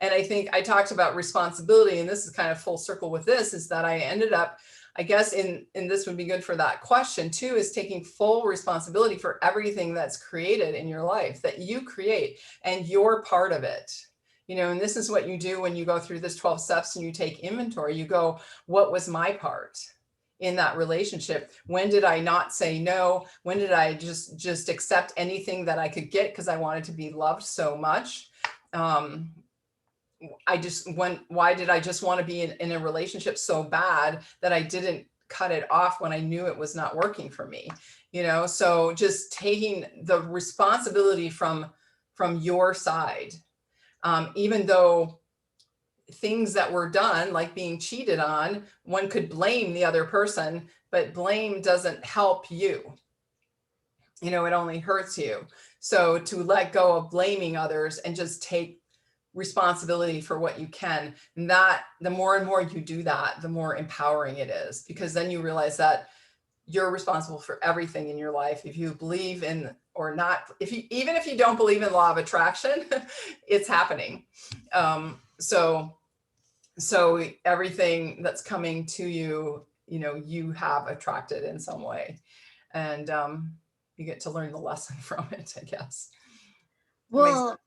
And I think I talked about responsibility, and this is kind of full circle with this, is that I ended up, I guess, and this would be good for that question too, is taking full responsibility for everything that's created in your life, that you create, and you're part of it. And this is what you do when you go through this 12 steps and you take inventory. You go, what was my part in that relationship? When did I not say no? When did I just accept anything that I could get because I wanted to be loved so much? Why did I just want to be in a relationship so bad that I didn't cut it off when I knew it was not working for me? So just taking the responsibility from your side, even though things that were done, like being cheated on, one could blame the other person, but blame doesn't help you. It only hurts you. So to let go of blaming others and just take responsibility for what you can, and that the more and more you do that, the more empowering it is, because then you realize that you're responsible for everything in your life. If you believe in or not, even if you don't believe in law of attraction, it's happening. So So everything that's coming to you, you have attracted in some way, and you get to learn the lesson from it, I guess. Well,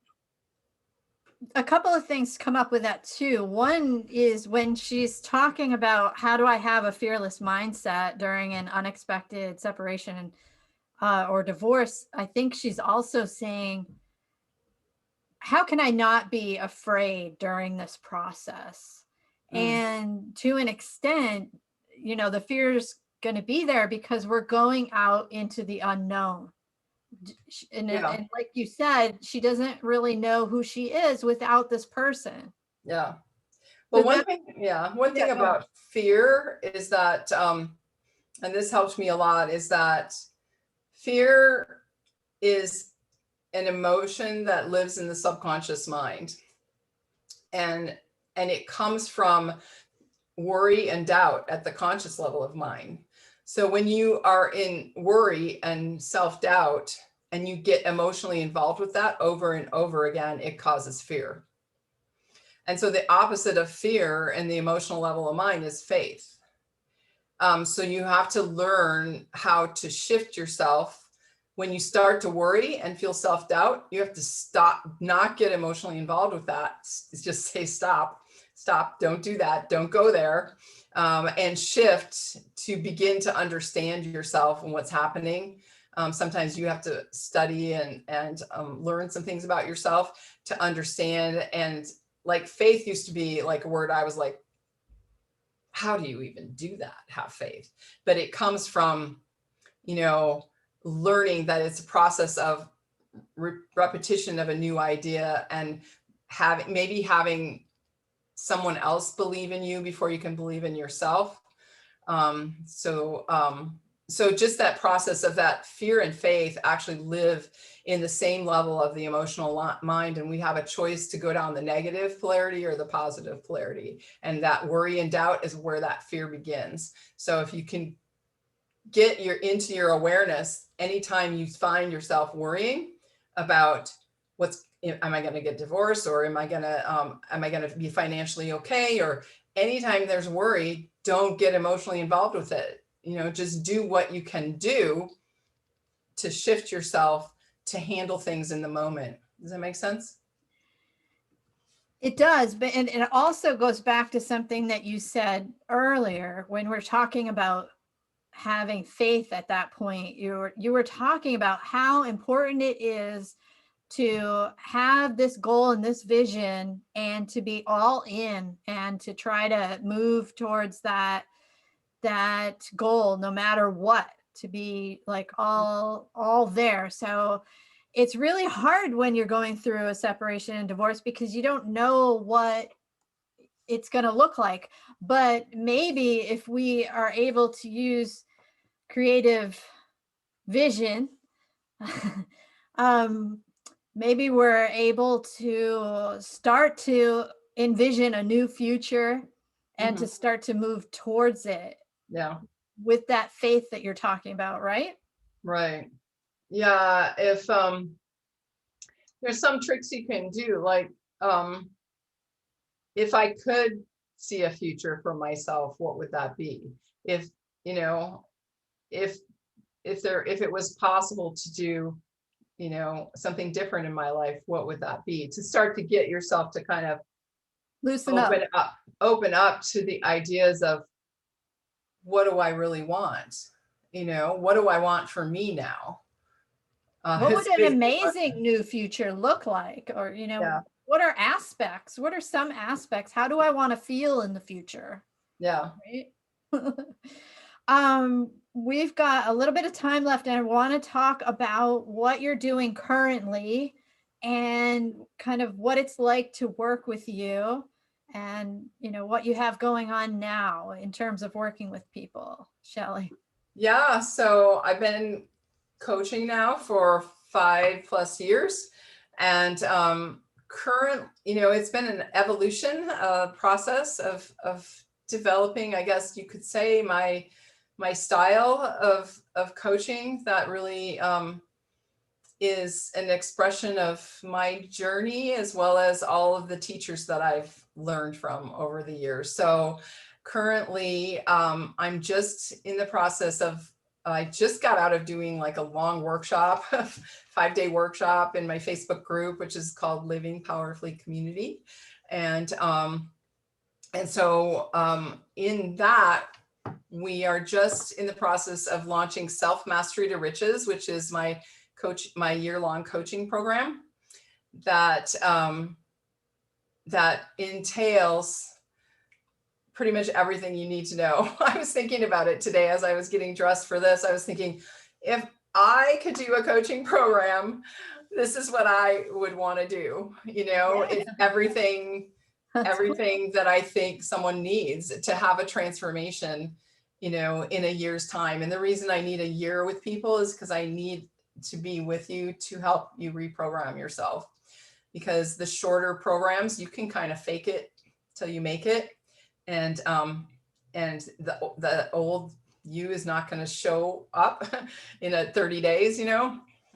a couple of things come up with that too. One is when she's talking about how do I have a fearless mindset during an unexpected separation or divorce, I think she's also saying, how can I not be afraid during this process? And to an extent, the fear is going to be there because we're going out into the unknown. And like you said, she doesn't really know who she is without this person. Yeah. Well, one thing about fear is that, and this helped me a lot, is that fear is an emotion that lives in the subconscious mind. And it comes from worry and doubt at the conscious level of mind. So when you are in worry and self-doubt and you get emotionally involved with that over and over again, it causes fear. And so the opposite of fear and the emotional level of mind is faith. So you have to learn how to shift yourself. When you start to worry and feel self-doubt, you have to stop, not get emotionally involved with that. Just say, stop, don't do that, don't go there, and shift to begin to understand yourself and what's happening. Sometimes you have to study and learn some things about yourself to understand. And like faith used to be like a word I was like, how do you even do that? Have faith. But it comes from, learning that it's a process of repetition of a new idea and having someone else believe in you before you can believe in yourself. So just that process of that fear and faith actually live in the same level of the emotional mind. And we have a choice to go down the negative polarity or the positive polarity. And that worry and doubt is where that fear begins. So if you can get into your awareness, anytime you find yourself worrying about am I going to get divorced, or am I going to be financially okay? Or anytime there's worry, don't get emotionally involved with it. Just do what you can do to shift yourself to handle things in the moment. Does that make sense? It does, but and it also goes back to something that you said earlier when we're talking about having faith. At that point, you were talking about how important it is to have this goal and this vision and to be all in and to try to move towards that goal no matter what, to be like all there. So it's really hard when you're going through a separation and divorce because you don't know what it's going to look like. But maybe if we are able to use creative vision, maybe we're able to start to envision a new future and to start to move towards it. Yeah. With that faith that you're talking about, right? Right. Yeah. If there's some tricks you can do, like if I could see a future for myself, what would that be? If if it was possible to do something different in my life, what would that be? To start to get yourself to kind of Loosen open up to the ideas of, what do I really want? What do I want for me now? What would an amazing new future look like? Or, what are aspects? What are some aspects? How do I want to feel in the future? Yeah. Right? We've got a little bit of time left, and I want to talk about what you're doing currently and kind of what it's like to work with you, and what you have going on now in terms of working with people. Shelley. Yeah, so I've been coaching now for 5+ years, and it's been an evolution process of developing, I guess you could say, my style of coaching that really is an expression of my journey, as well as all of the teachers that I've learned from over the years. So currently, I'm just in the process of, I just got out of doing like a long workshop, 5-day workshop in my Facebook group, which is called Living Powerfully Community. And so in that, we are just in the process of launching Self Mastery to Riches, which is my year-long coaching program that that entails pretty much everything you need to know. I was thinking about it today as I was getting dressed for this. I was thinking, if I could do a coaching program, this is what I would want to do. It's everything that I think someone needs to have a transformation, in a year's time. And the reason I need a year with people is because I need to be with you to help you reprogram yourself. Because the shorter programs, you can kind of fake it till you make it. And the old you is not going to show up in 30 days,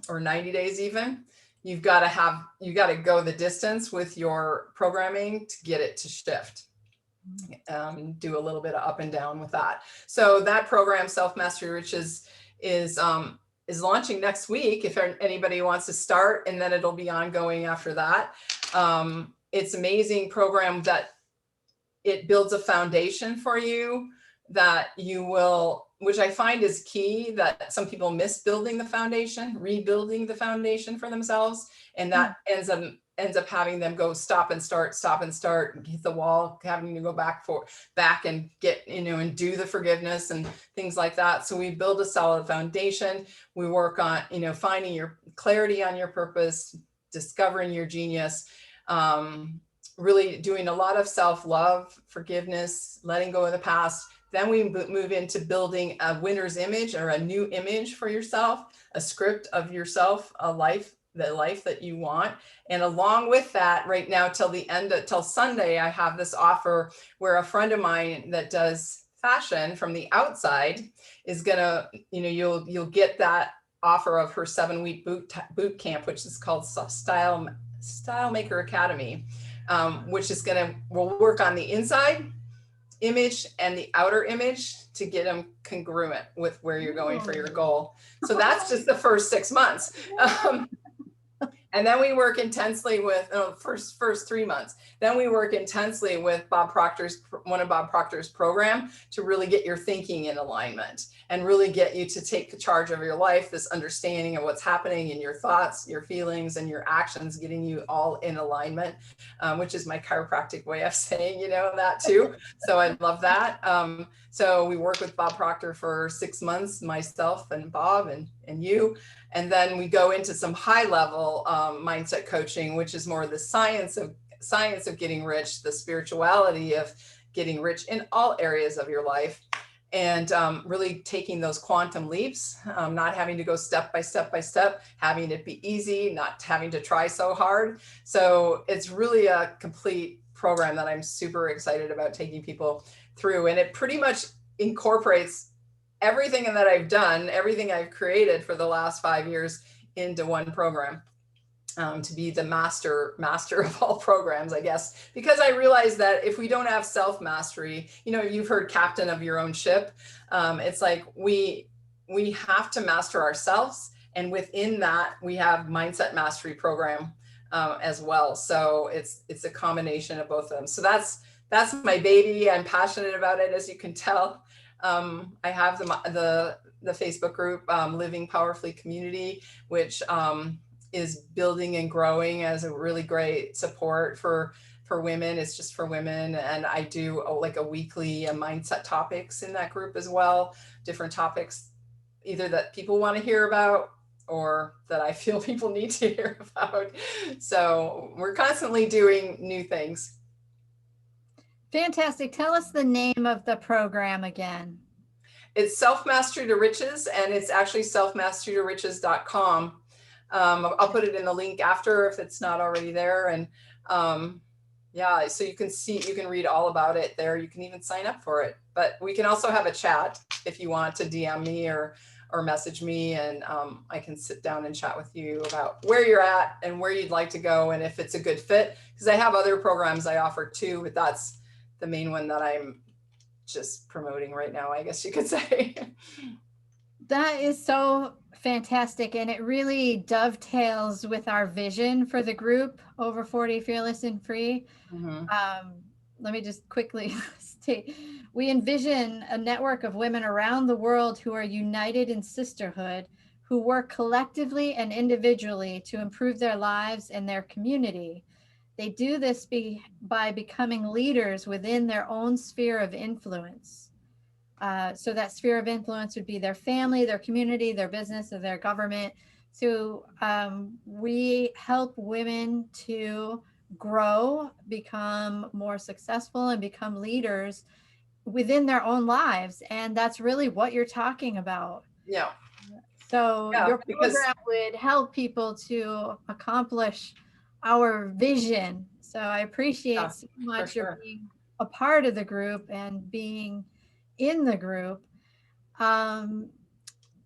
or 90 days even. You got to go the distance with your programming to get it to shift. Do a little bit of up and down with that. So that program, Self Mastery Riches, is launching next week if anybody wants to start, and then it'll be ongoing after that. It's an amazing program that it builds a foundation for you that you will, which I find is key, that some people miss building the foundation, rebuilding the foundation for themselves. And that ends up having them go stop and start, hit the wall, having to go back and get, and do the forgiveness and things like that. So we build a solid foundation. We work on, finding your clarity on your purpose, discovering your genius, really doing a lot of self-love, forgiveness, letting go of the past. Then we move into building a winner's image, or a new image for yourself, a script of yourself, the life that you want. And along with that, right now till Sunday, I have this offer where a friend of mine that does fashion from the outside is gonna, you'll get that offer of her 7-week boot camp, which is called Style Maker Academy. Which is we'll work on the inside image and the outer image to get them congruent with where you're going for your goal. So that's just the first 6 months. And then we work intensely with first 3 months. Then we work intensely with one of Bob Proctor's program to really get your thinking in alignment and really get you to take charge of your life, this understanding of what's happening in your thoughts, your feelings, and your actions, getting you all in alignment, which is my chiropractic way of saying, that too. So I love that. So we work with Bob Proctor for 6 months, myself and Bob and you. And then we go into some high level mindset coaching, which is more the science of getting rich, the spirituality of getting rich in all areas of your life, and really taking those quantum leaps, not having to go step by step, having it be easy, not having to try so hard. So it's really a complete program that I'm super excited about taking people through. And it pretty much incorporates everything that I've done, everything I've created for the last 5 years into one program, to be the master of all programs, I guess, because I realized that if we don't have self-mastery, you've heard captain of your own ship. It's like we have to master ourselves. And within that, we have mindset mastery program as well. So it's a combination of both of them. So that's my baby. I'm passionate about it, as you can tell. I have the Facebook group, Living Powerfully Community, which is building and growing as a really great support for women. It's just for women. And I do like a weekly mindset topics in that group as well. Different topics, either that people want to hear about or that I feel people need to hear about. So we're constantly doing new things. Fantastic. Tell us the name of the program again. It's Self Mastery to Riches, and it's actually selfmasterytoriches.com. I'll put it in the link after if it's not already there. And yeah, so you can read all about it there. You can even sign up for it. But we can also have a chat if you want to DM me or or message me, and I can sit down and chat with you about where you're at and where you'd like to go, and if it's a good fit, because I have other programs I offer too, but that's the main one that I'm just promoting right now, I guess you could say. That is so fantastic. And it really dovetails with our vision for the group Over 40 Fearless and Free. Mhm. Let me just quickly state, we envision a network of women around the world who are united in sisterhood, who work collectively and individually to improve their lives and their community. They do this by becoming leaders within their own sphere of influence. So that sphere of influence would be their family, their community, their business, or their government. So we help women to grow, become more successful, and become leaders within their own lives. And that's really what you're talking about. Yeah. So Yeah, your because program would help people to accomplish our vision. So I appreciate so for much your sure. being a part of the group and being in the group. Um,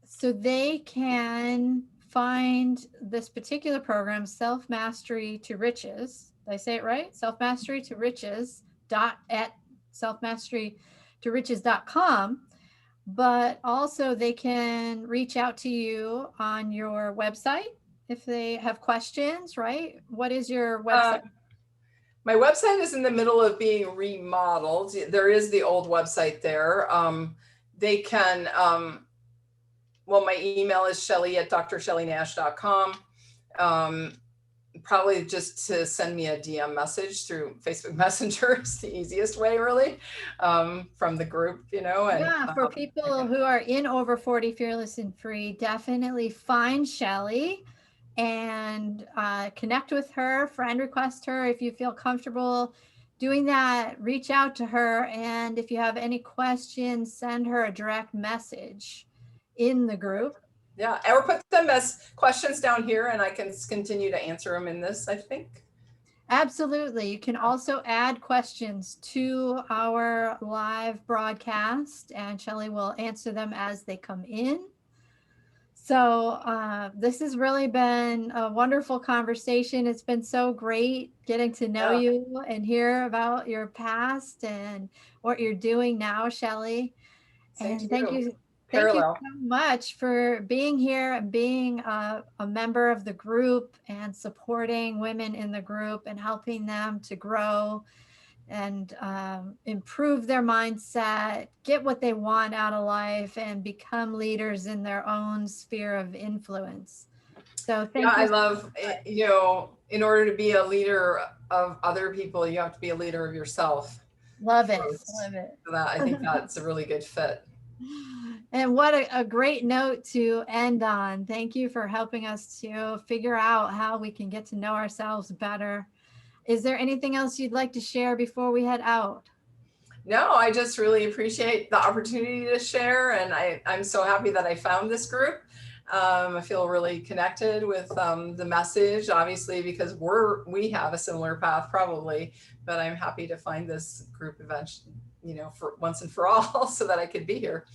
so they can find this particular program, Self Mastery to Riches. Did I say it right? Self Mastery to Riches at selfmasterytoriches.com. But also they can reach out to you on your website if they have questions, right? What is your Uh, website? my website is in the middle of being remodeled. There is the old website there. They can, well, my email is Shelley at drshelleynash.com. Probably just to send me a DM message through Facebook Messenger is the easiest way, really, from the group, you know. And Yeah, for people who are in Over 40 Fearless and Free, definitely find Shelley and connect with her, friend request her if you feel comfortable doing that. Reach out to her, and if you have any questions, send her a direct message in the group. yeah, or put them as questions down here, and I can continue to answer them in this, I think. Absolutely. You can also add questions to our live broadcast, and Shelley will answer them as they come in. So this has really been a wonderful conversation. It's been so great getting to know you and hear about your past and what you're doing now, Shelley. Same to And you. thank you Parallel. so much for being here and being a member of the group and supporting women in the group and helping them to grow and improve their mindset, get what they want out of life, and become leaders in their own sphere of influence. So Yeah, thank I you. love, you know, in order to be a leader of other people, you have to be a leader of yourself Love it. first. Love it. So that, I think that's a really good fit. And what a great note to end on. Thank you for helping us to figure out how we can get to know ourselves better. Is there anything else you'd like to share before we head out? No, I just really appreciate the opportunity to share, and I'm so happy that I found this group. I feel really connected with the message, obviously, because we have a similar path probably, but I'm happy to find this group eventually, you know, for once and for all, so that I could be here.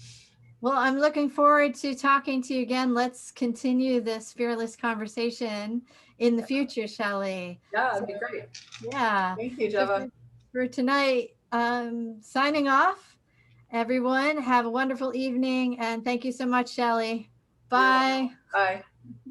Well, I'm looking forward to talking to you again. Let's continue this fearless conversation in the future, Shelley. Yeah, So, it'd be great. yeah. Thank you, So Jeva. for tonight, signing off. Everyone, have a wonderful evening, and thank you so much, Shelley. You're welcome. Bye. Bye.